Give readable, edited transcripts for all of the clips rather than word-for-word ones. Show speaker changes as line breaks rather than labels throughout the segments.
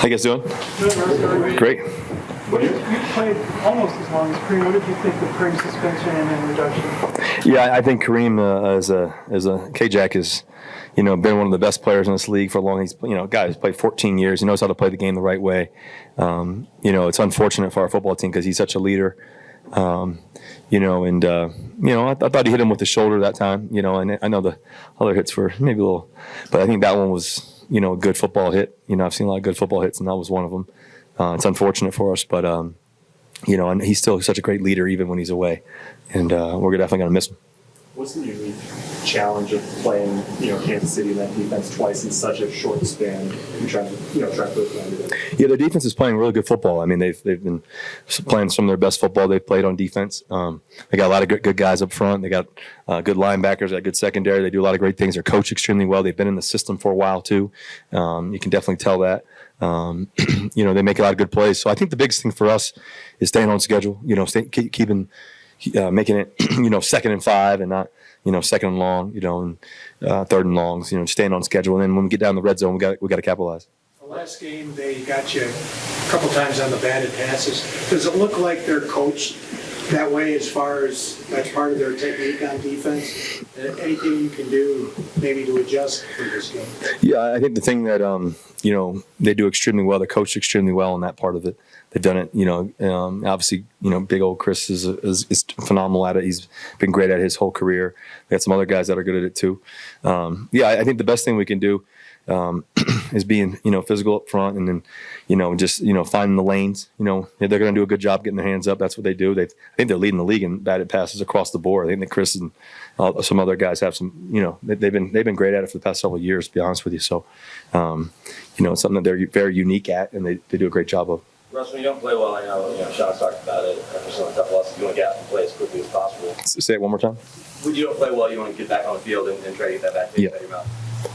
How you guys doing? Great.
You played almost as long as Kareem. What did you think of Kareem's suspension and reduction?
Yeah, I think Kareem as a K-Jack is, been one of the best players in this league for a long. He's guy who's played 14 years. He knows how to play the game the right way. It's unfortunate for our football team because he's such a leader. I thought he hit him with the shoulder that time. And I know the other hits were maybe a little, but I think that one was a good football hit. I've seen a lot of good football hits, and that was one of them. It's unfortunate for us, but and he's still such a great leader even when he's away, and we're definitely going to miss him.
What's the unique challenge of playing, Kansas City in that defense twice in such a short span and trying to track those down today?
Yeah, their defense is playing really good football. I mean, they've been playing some of their best football they've played on defense. They got a lot of good guys up front. They got good linebackers, they got good secondary. They do a lot of great things. They're coached extremely well. They've been in the system for a while too. You can definitely tell that. They make a lot of good plays. So I think the biggest thing for us is staying on schedule. Keeping making it second and 5 and not second and long. And third and longs. Staying on schedule. And then when we get down the red zone, we got to capitalize.
The last game, they got you a couple times on the batted passes. Does it look like they're coached that way as far as that's part of their technique on defense? Anything you can do maybe to adjust for this game?
Yeah, I think the thing that they do extremely well. They're coached extremely well in that part of it. They've done it. Obviously, big old Chris is phenomenal at it. He's been great at it his whole career. We got some other guys that are good at it too. I think the best thing we can do is being physical up front, and then just finding the lanes. They're going to do a good job getting their hands up. That's what they do. I think they're leading the league in batted passes across the board. I think that Chris and some other guys have some. They've been great at it for the past several years. To be honest with you, so it's something that they're very unique at, and they do a great job of.
Russ, when you don't play well, I know Sean's talked about it. After some of the tough losses, you want to get out and play as quickly as possible.
Say it one more time.
When you don't play well, you want to get back on the field and try to get that back taste out of your mouth.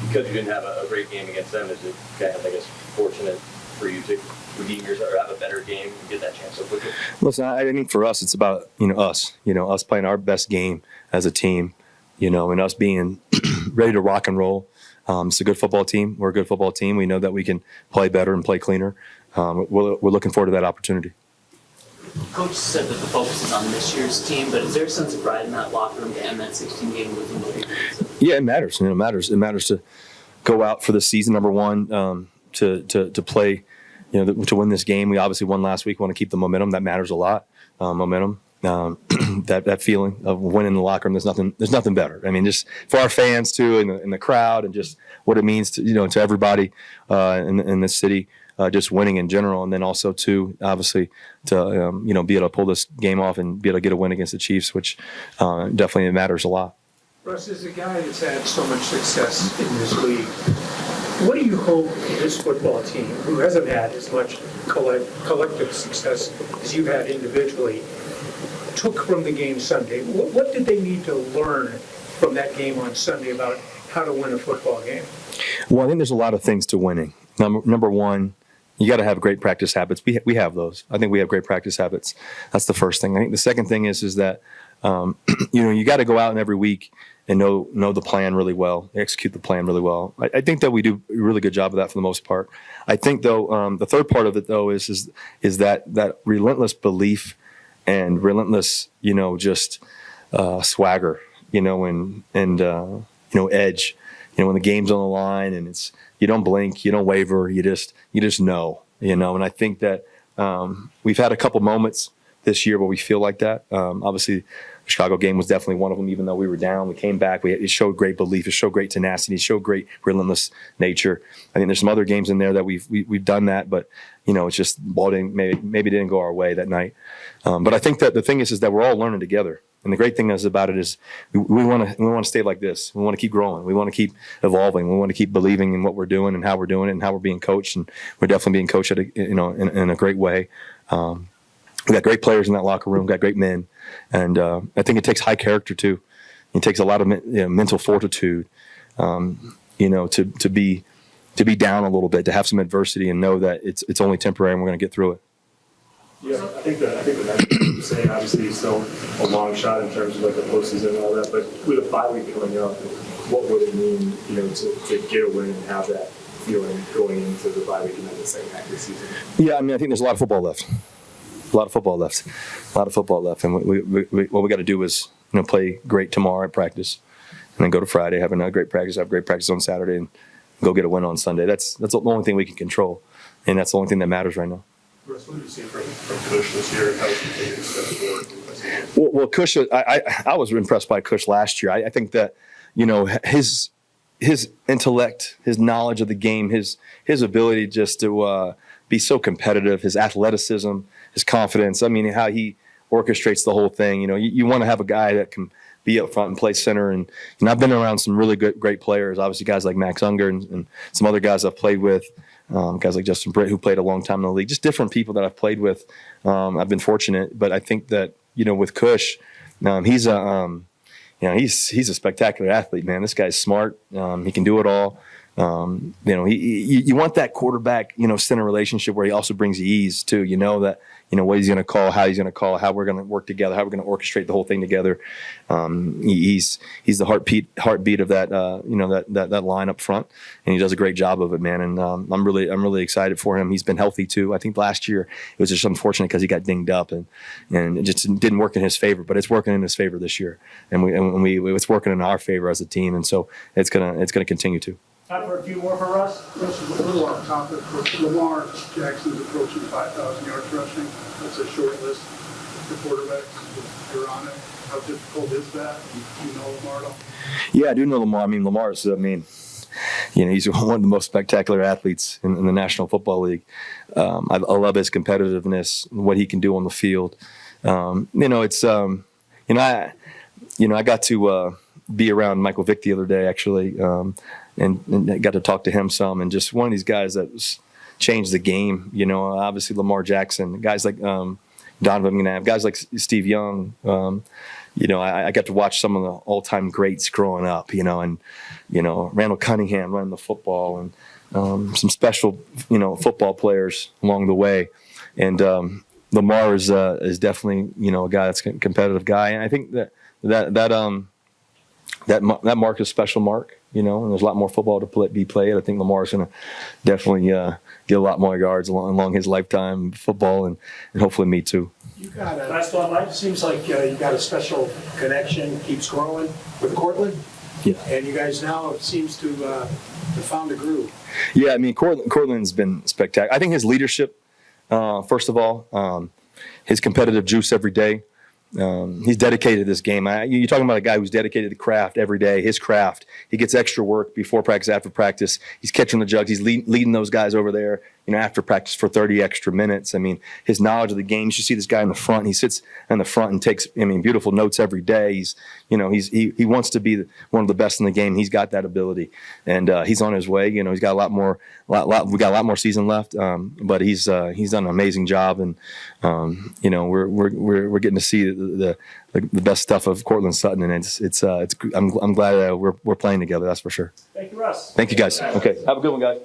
Because you didn't have a great game against them, is it kind of, fortunate for you to redeem yourself or have a better game and get that chance so quickly?
Listen, I think for us, it's about us. Us playing our best game as a team. And us being ready to rock and roll. It's a good football team. We're a good football team. We know that we can play better and play cleaner. We're looking forward to that opportunity.
Coach said that the focus is on this year's team, but is there a sense of pride in that locker room to end that 16-game losing streak?
Yeah, it matters. It matters. It matters to go out for the season, number one, to play, to win this game. We obviously won last week. We want to keep the momentum. That matters a lot. Momentum. That feeling of winning the locker room. There's nothing better. I mean, just for our fans too, and the crowd, and just what it means to to everybody in this city. Just winning in general, and then also too, obviously, to be able to pull this game off and be able to get a win against the Chiefs, which definitely matters a lot.
Russ, as a guy that's had so much success in this league, what do you hope this football team, who hasn't had as much collective success as you've had individually, took from the game Sunday? What did they need to learn from that game on Sunday about how to win a football game?
Well, I think there's a lot of things to winning. Number one, you got to have great practice habits. We have those. I think we have great practice habits. That's the first thing. I think the second thing is that you got to go out and every week and know the plan really well, execute the plan really well. I think that we do a really good job of that for the most part. I think though the third part of it though is that relentless belief and relentless just swagger and edge. When the game's on the line and it's you don't blink, you don't waver, you just know. And I think that we've had a couple moments this year where we feel like that. Obviously, the Chicago game was definitely one of them. Even though we were down, we came back. It showed great belief. It showed great tenacity. It showed great relentless nature. I think there's some other games in there that we've done that, but it's just ball maybe didn't go our way that night. But I think that the thing is that we're all learning together. And the great thing about it is we want to stay like this. We want to keep growing. We want to keep evolving. We want to keep believing in what we're doing and how we're doing it and how we're being coached. And we're definitely being coached in a great way. We got great players in that locker room. Got great men, and I think it takes high character too. It takes a lot of mental fortitude, to be down a little bit, to have some adversity, and know that it's only temporary and we're going to get through it.
Yeah, I think the next thing you're saying obviously is still a long shot in terms of the postseason and all that, but with a bye week coming up, what would it mean, to get a win and have that feeling going into the bye week and then the second half of the season?
Yeah, I mean, I think there's a lot of football left. And what we got to do is, play great tomorrow at practice, and then go to Friday, have another great practice, have great practice on Saturday, and go get a win on Sunday. That's the only thing we can control, and that's the only thing that matters right now.
Russ, what have you seen from Kush this year? How is he taking steps forward?
Well, Kush, I was impressed by Kush last year. I think that, his intellect, his knowledge of the game, his ability just to be so competitive, his athleticism, his confidence. I mean, how he orchestrates the whole thing. You want to have a guy that can be up front and play center. And I've been around some really great players. Obviously, guys like Max Unger and some other guys I've played with. Guys like Justin Britt, who played a long time in the league. Just different people that I've played with. I've been fortunate, but I think that with Kush, he's a spectacular athlete, man. This guy's smart. He can do it all. You want that quarterback, center relationship where he also brings ease too. That what he's going to call, how he's going to call, how we're going to work together, how we're going to orchestrate the whole thing together. He's the heartbeat of that that line up front, and he does a great job of it, man. And I'm really excited for him. He's been healthy too. I think last year it was just unfortunate because he got dinged up and it just didn't work in his favor. But it's working in his favor this year, and it's working in our favor as a team, and so it's gonna continue to.
Time for a few more for Russ.
Russ, a little off topic, but Lamar Jackson's approaching 5,000 yards rushing. That's a short list for quarterbacks. You're on it. How difficult is that? Do you know Lamar at all?
Yeah, I do know Lamar. I mean, he's one of the most spectacular athletes in the National Football League. I love his competitiveness, what he can do on the field. I got to be around Michael Vick the other day, actually, and got to talk to him some. And just one of these guys that changed the game. Obviously Lamar Jackson, guys like Donovan McNabb, guys like Steve Young. I got to watch some of the all-time greats growing up. And Randall Cunningham running the football, and some special football players along the way. And Lamar is definitely a guy that's a competitive guy. And I think that mark is a special mark. And there's a lot more football to be played. I think Lamar's going to definitely get a lot more yards along his lifetime of football, and hopefully me too.
You got last one, Mike. Seems like you got a special connection, keeps growing with Cortland.
Yeah.
And you guys now it seems to have found a groove.
Yeah, I mean, Cortland's been spectacular. I think his leadership, first of all, his competitive juice every day. He's dedicated to this game. You're talking about a guy who's dedicated to craft every day, his craft. He gets extra work before practice, after practice. He's catching the jugs. He's leading those guys over there, after practice for 30 extra minutes. I mean, his knowledge of the game, you should see this guy in the front. He sits in the front and takes, beautiful notes every day. He wants to be one of the best in the game. He's got that ability, and he's on his way. He's got we got a lot more season left, but he's done an amazing job, and we're getting to see the best stuff of Cortland Sutton, and I'm glad we're playing together. That's for sure.
Thank you, Russ.
Thank you, guys. Okay, have a good one, guys.